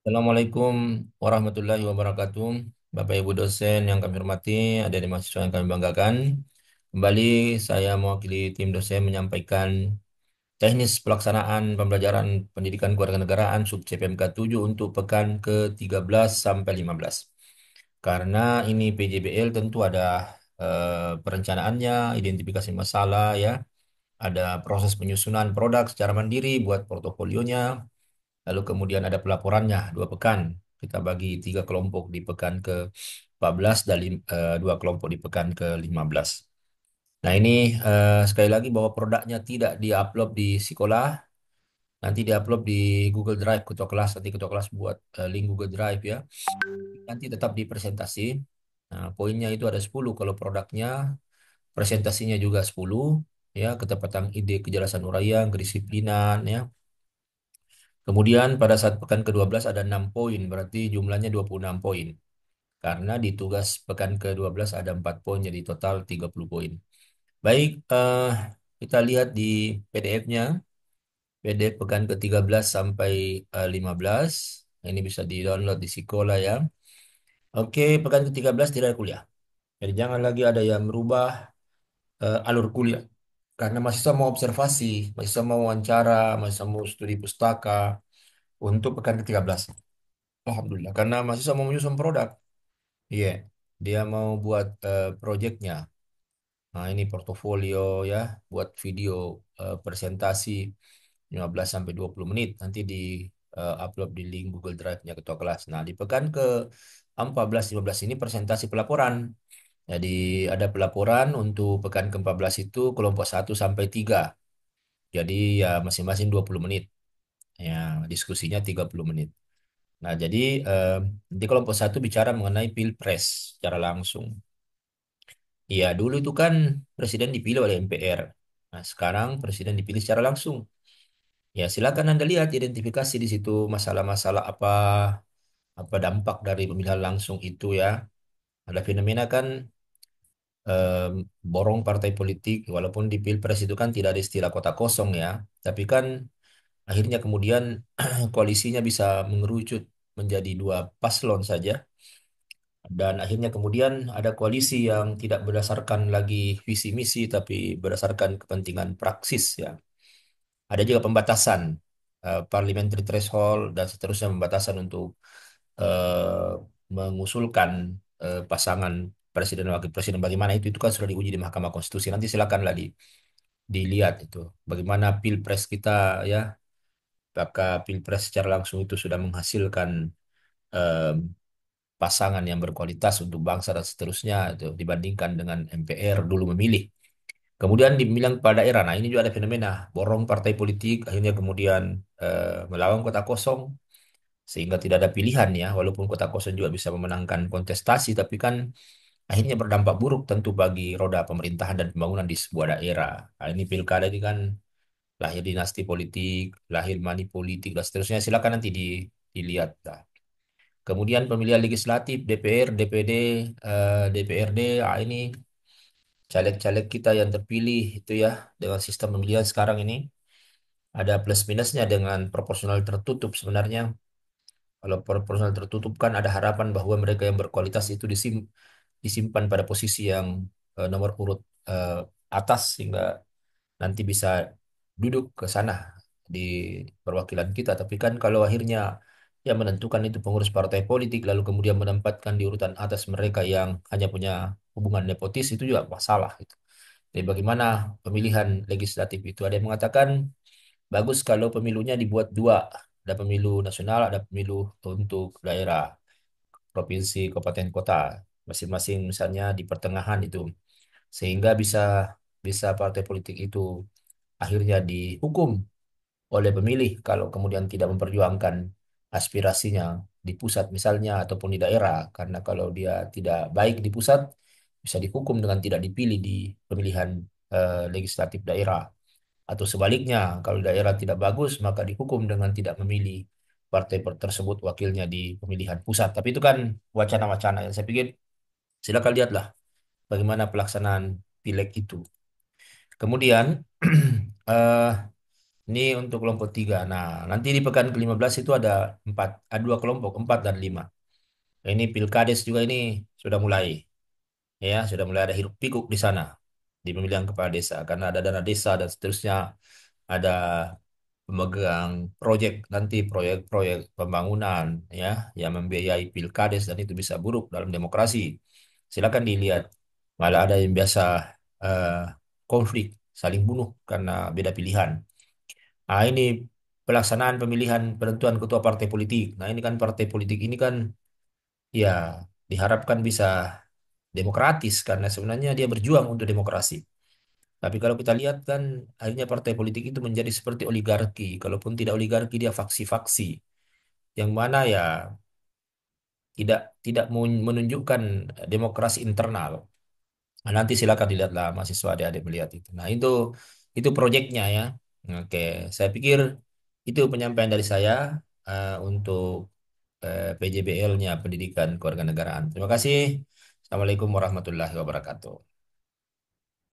Assalamualaikum warahmatullahi wabarakatuh. Bapak Ibu dosen yang kami hormati, adik mahasiswa yang kami banggakan. Kembali saya mewakili tim dosen menyampaikan teknis pelaksanaan pembelajaran pendidikan kewarganegaraan sub CPMK 7 untuk pekan ke-13 sampai 15. Karena ini PJBL tentu ada perencanaannya, identifikasi masalah ya, ada proses penyusunan produk secara mandiri buat portofolionya. Lalu kemudian ada pelaporannya 2 pekan. Kita bagi 3 kelompok di pekan ke-14 dan dua kelompok di pekan ke-15. Nah ini sekali lagi bahwa produknya tidak diupload di sekolah, nanti diupload di Google Drive ketua kelas. Nanti ketua kelas buat link Google Drive ya. Nanti tetap di presentasi. Nah, poinnya itu ada 10 kalau produknya, presentasinya juga 10 ya, ketepatan ide, kejelasan uraian, kedisiplinan ya. Kemudian pada saat pekan ke-12 ada 6 poin, berarti jumlahnya 26 poin. Karena di tugas pekan ke-12 ada 4 poin, jadi total 30 poin. Baik, kita lihat di PDF-nya, PDF pekan ke-13 sampai 15. Ini bisa di-download di Sekolah ya. Oke, pekan ke-13 tidak ada kuliah. Jadi jangan lagi ada yang merubah alur kuliah. Karena mahasiswa mau observasi, mahasiswa mau wawancara, mahasiswa mau studi pustaka untuk pekan ke-13. Alhamdulillah, karena mahasiswa mau menyusun produk. Iya, dia mau buat proyeknya. Nah, ini portofolio ya, buat video presentasi 15 sampai 20 menit. Nanti di upload di link Google Drive-nya ketua kelas. Nah, di pekan ke 14 15 ini presentasi pelaporan. Jadi ada pelaporan untuk pekan ke-14 itu kelompok 1 sampai 3. Jadi ya masing-masing 20 menit. Ya, diskusinya 30 menit. Nah, jadi eh, di kelompok 1 bicara mengenai Pilpres secara langsung. Iya, dulu itu kan presiden dipilih oleh MPR. Nah, sekarang presiden dipilih secara langsung. Ya, silakan Anda lihat identifikasi di situ masalah-masalah apa dampak dari pemilihan langsung itu ya. Ada fenomena kan em, borong partai politik, walaupun di Pilpres itu kan tidak ada istilah kota kosong ya. Tapi kan akhirnya kemudian koalisinya bisa mengerucut menjadi 2 paslon saja. Dan akhirnya kemudian ada koalisi yang tidak berdasarkan lagi visi misi, tapi berdasarkan kepentingan praksis ya. Ada juga pembatasan parliamentary threshold dan seterusnya, pembatasan untuk eh, mengusulkan pasangan presiden dan wakil presiden. Bagaimana itu kan sudah diuji di Mahkamah Konstitusi. Nanti silakanlah dilihat itu bagaimana pilpres kita ya. Apakah pilpres secara langsung itu sudah menghasilkan eh, pasangan yang berkualitas untuk bangsa dan seterusnya itu dibandingkan dengan MPR dulu memilih. Kemudian dibilang pada daerah. Nah, ini juga ada fenomena borong partai politik akhirnya kemudian melawan kota kosong sehingga tidak ada pilihan ya. Walaupun kota kosong juga bisa memenangkan kontestasi, tapi kan akhirnya berdampak buruk tentu bagi roda pemerintahan dan pembangunan di sebuah daerah. Nah, ini pilkada ini kan lahir dinasti politik, lahir money politik dan seterusnya. Silakan nanti dilihat. Nah, kemudian pemilihan legislatif, DPR, DPD, DPRD, ini caleg-caleg kita yang terpilih itu ya dengan sistem pemilihan sekarang ini ada plus minusnya dengan proporsional tertutup sebenarnya. Kalau proporsional tertutup kan ada harapan bahwa mereka yang berkualitas itu disimpan pada posisi yang nomor urut eh, atas sehingga nanti bisa duduk ke sana di perwakilan kita. Tapi kan kalau akhirnya yang menentukan itu pengurus partai politik, lalu kemudian menempatkan di urutan atas mereka yang hanya punya hubungan nepotis, itu juga masalah. Gitu. Jadi bagaimana pemilihan legislatif itu? Ada yang mengatakan bagus kalau pemilunya dibuat dua. Ada pemilu nasional, ada pemilu untuk daerah, provinsi, kabupaten, kota. Masing-masing misalnya di pertengahan itu. Sehingga bisa bisa partai politik itu akhirnya dihukum oleh pemilih kalau kemudian tidak memperjuangkan aspirasinya di pusat misalnya ataupun di daerah. Karena kalau dia tidak baik di pusat, bisa dihukum dengan tidak dipilih di pemilihan legislatif daerah. Atau sebaliknya, kalau daerah tidak bagus, maka dihukum dengan tidak memilih partai tersebut wakilnya di pemilihan pusat. Tapi itu kan wacana-wacana yang saya pikir silakan lihatlah bagaimana pelaksanaan pileg itu. Kemudian, eh, Ini untuk kelompok tiga. Nah, nanti di pekan ke-15 itu ada dua kelompok, 4 dan 5. Ini Pilkades juga ini sudah mulai. Ya, sudah mulai ada hiruk pikuk di sana di pemilihan kepala desa karena ada dana desa dan seterusnya, ada pemegang proyek nanti proyek-proyek pembangunan ya yang membiayai Pilkades dan itu bisa buruk dalam demokrasi. Silakan dilihat. Malah ada yang biasa eh, konflik, saling bunuh karena beda pilihan. Nah, ini pelaksanaan pemilihan penentuan ketua partai politik. Nah, ini kan partai politik ini kan ya diharapkan bisa demokratis karena sebenarnya dia berjuang untuk demokrasi. Tapi kalau kita lihat kan akhirnya partai politik itu menjadi seperti oligarki. Kalaupun tidak oligarki dia faksi-faksi yang mana ya tidak tidak menunjukkan demokrasi internal. Nah, nanti silakan dilihatlah mahasiswa adik-adik melihat itu. Nah, itu proyeknya ya. Oke, saya pikir itu penyampaian dari saya untuk PJBL-nya Pendidikan Kewarganegaraan. Terima kasih. Assalamualaikum warahmatullahi wabarakatuh.